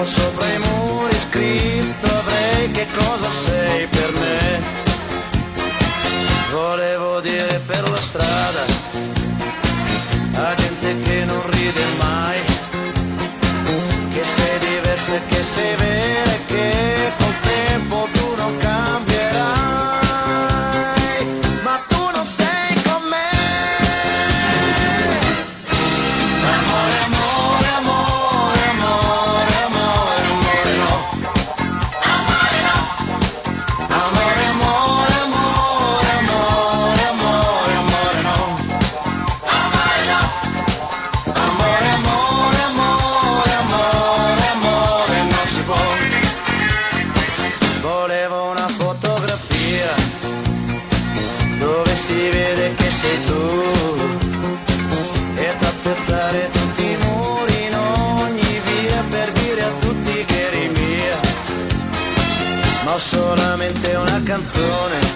sopra i muri scritto avrei che cosa sei per me. Volevo dire per la strada a gente che non ride mai, che sei diversa e che sei vera e che col tempo tu non cambierai, ma tu non sei con me. Amore, amore, amore, amore, amore, amore no. Amore no. Amore, amore, amore, amore, amore, amore no. Amore no. Amore, amore, amore, amore, amore non si può. Volevo una fotografia dove si vede che sei tu e tappezzare tutti i muri in ogni via per dire a tutti che eri mia. Ma ho solamente una canzone